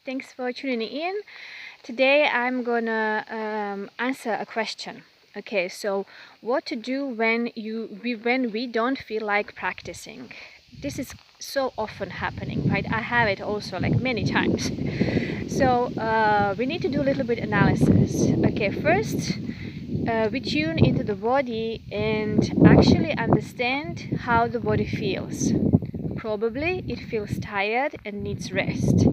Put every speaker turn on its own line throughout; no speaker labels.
Thanks for tuning in. Today I'm gonna answer a question. Okay, so what to do when we don't feel like practicing? This is so often happening, right? I have it also like many times. So we need to do a little bit analysis. Okay, first we tune into the body and actually understand how the body feels. Probably it feels tired and needs rest,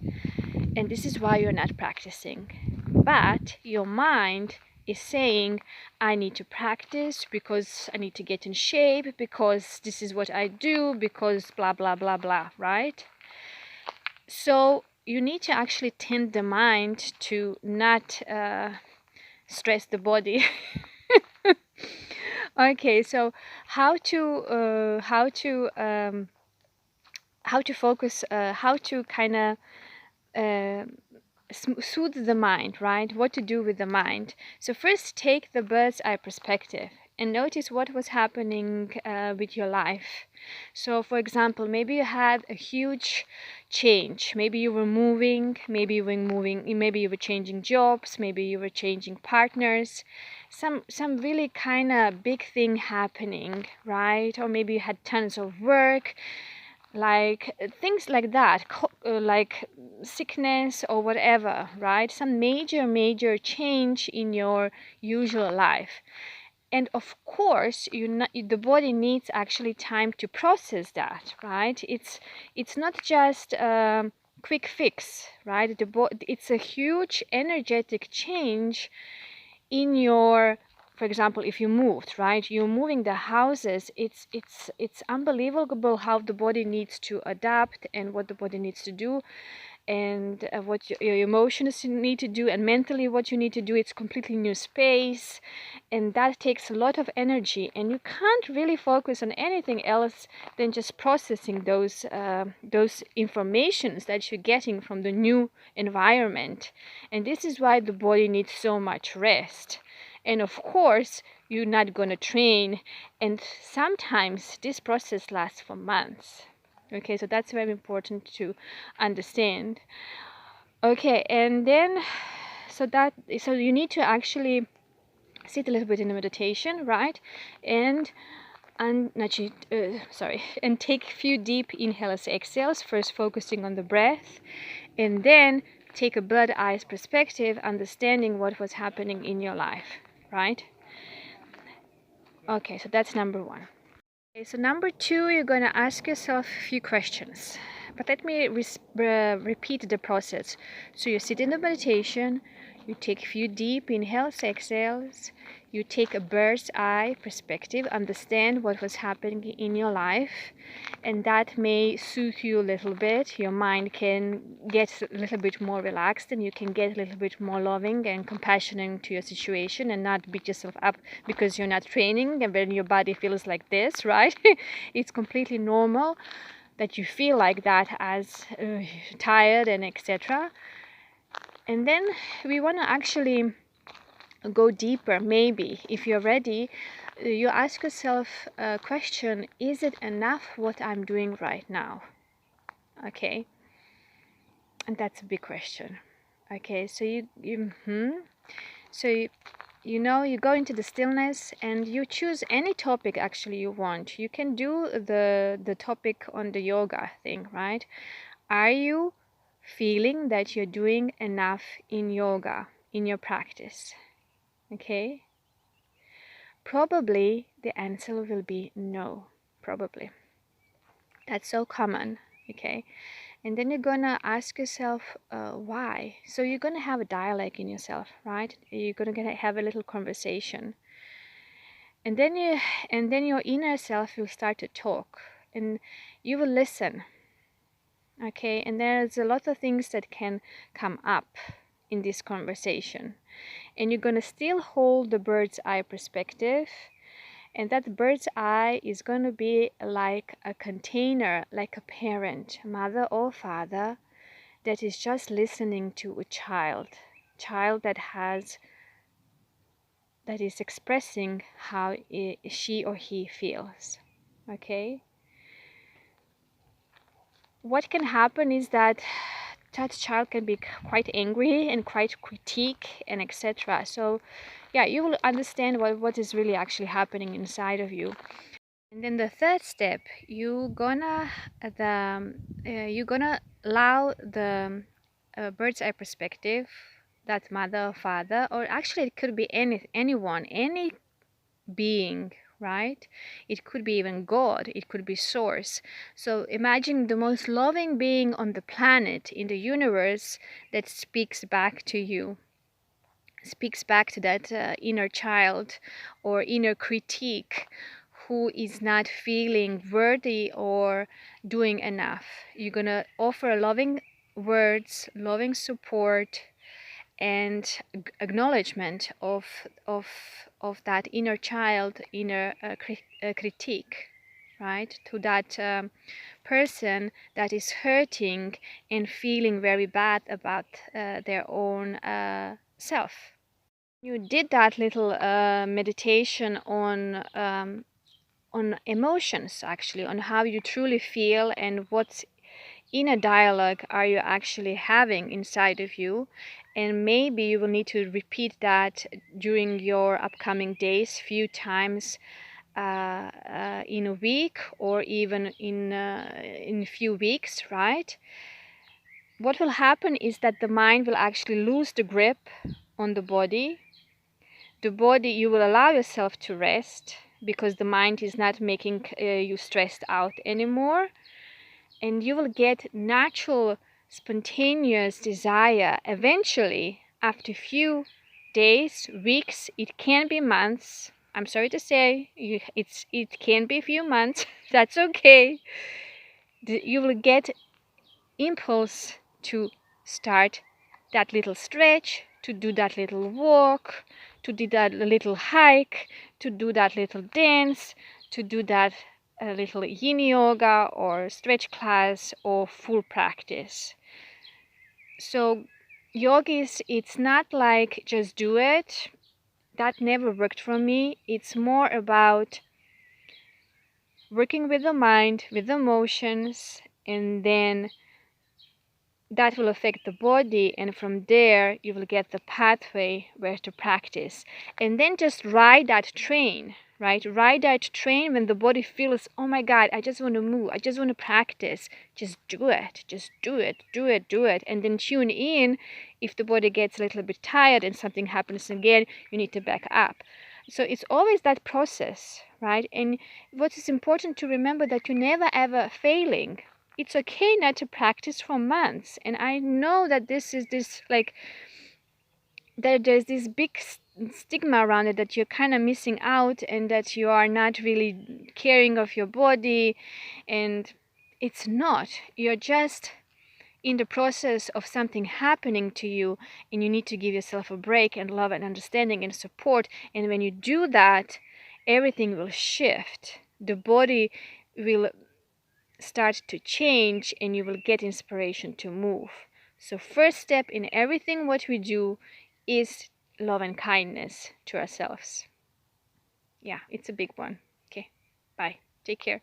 and this is why you're not practicing. But your mind is saying, I need to practice because I need to get in shape, because this is what I do, because blah blah blah blah, right? So you need to actually tend the mind to not stress the body. Okay, so how to focus, how to kind of soothe the mind, right? What to do with the mind. So first take the bird's eye perspective and notice what was happening with your life. So for example, maybe you had a huge change. Maybe you were moving, maybe you were changing jobs, maybe you were changing partners. Some really kind of big thing happening, right? Or maybe you had tons of work, like things like that, like sickness or whatever, right? Some major change in your usual life. And of course the body needs actually time to process that, right? It's not just a quick fix, right? It's a huge energetic change in your, for example, if you moved, right, you're moving the houses. It's unbelievable how the body needs to adapt and what the body needs to do, and what your emotions need to do, and mentally what you need to do. It's completely new space, and that takes a lot of energy, and you can't really focus on anything else than just processing those informations that you're getting from the new environment. And this is why the body needs so much rest. And of course you're not going to train, and sometimes this process lasts for months. Okay, so that's very important to understand. Okay, and then so you need to actually sit a little bit in a meditation, right? And and take a few deep inhales, exhales, first focusing on the breath, and then take a bird eyes perspective, understanding what was happening in your life, right? Okay, so that's number one. Okay, so number two, you're going to ask yourself a few questions. But let me repeat the process. So you sit in the meditation, you take a few deep inhales, exhales, you take a bird's eye perspective, understand what was happening in your life, and that may soothe you a little bit. Your mind can get a little bit more relaxed, and you can get a little bit more loving and compassionate to your situation, and not beat yourself up because you're not training and when your body feels like this, right? It's completely normal that you feel like that, as tired and etc. And then we want to actually go deeper. Maybe if you're ready, you ask yourself a question: is it enough what I'm doing right now? Okay, and that's a big question. Okay, so you go into the stillness and you choose any topic actually you want. You can do the topic on the yoga thing, right? Are you feeling that you're doing enough in yoga, in your practice? Okay, probably the answer will be no. Probably. That's so common. Okay, and then you're gonna ask yourself why. So you're gonna have a dialogue in yourself, right? You're gonna have a little conversation, and then your inner self will start to talk, and you will listen. Okay, and there's a lot of things that can come up in this conversation, and you're gonna still hold the bird's eye perspective. And that bird's eye is going to be like a container, like a parent, mother or father, that is just listening to a child that is expressing how she or he feels. Okay, what can happen is that that child can be quite angry and quite critique and etc. So yeah, you will understand what is really actually happening inside of you. And then the third step, you're gonna allow the bird's eye perspective, that mother or father, or actually it could be anyone, any being, right? It could be even God, it could be source. So imagine the most loving being on the planet, in the universe, that speaks back to you, speaks back to that inner child or inner critique who is not feeling worthy or doing enough. You're gonna offer loving words, loving support, and acknowledgement of that inner child, inner critique, right, to that person that is hurting and feeling very bad about their own self. You did that little meditation on emotions, actually, on how you truly feel and what inner dialogue are you actually having inside of you. And maybe you will need to repeat that during your upcoming days few times in a week, or even in a few weeks, right? What will happen is that the mind will actually lose the grip on the body. The body, you will allow yourself to rest because the mind is not making you stressed out anymore, and you will get natural, spontaneous desire eventually after a few days, weeks. It can be months. I'm sorry to say, it can be a few months. That's okay. You will get impulse to start that little stretch, to do that little walk, to do that little hike, to do that little dance, to do that little yin yoga or stretch class or full practice. So yogis, it's not like just do it. That never worked for me. It's more about working with the mind, with the emotions, and then that will affect the body, and from there you will get the pathway where to practice. And then just ride that train, right? Ride that train when the body feels, oh my god, I just want to move, I just want to practice. Just do it, just do it, do it, do it. And then tune in if the body gets a little bit tired and something happens again, you need to back up. So it's always that process, right? And what is important to remember, that you're never ever failing. It's okay not to practice for months. And I know that this is this like that there's this big stigma around it, that you're kind of missing out and that you are not really caring of your body, and it's not. You're just in the process of something happening to you, and you need to give yourself a break and love and understanding and support. And when you do that, everything will shift. The body will start to change and you will get inspiration to move. So first step in everything what we do is love and kindness to ourselves. Yeah, it's a big one. Okay, bye. Take care.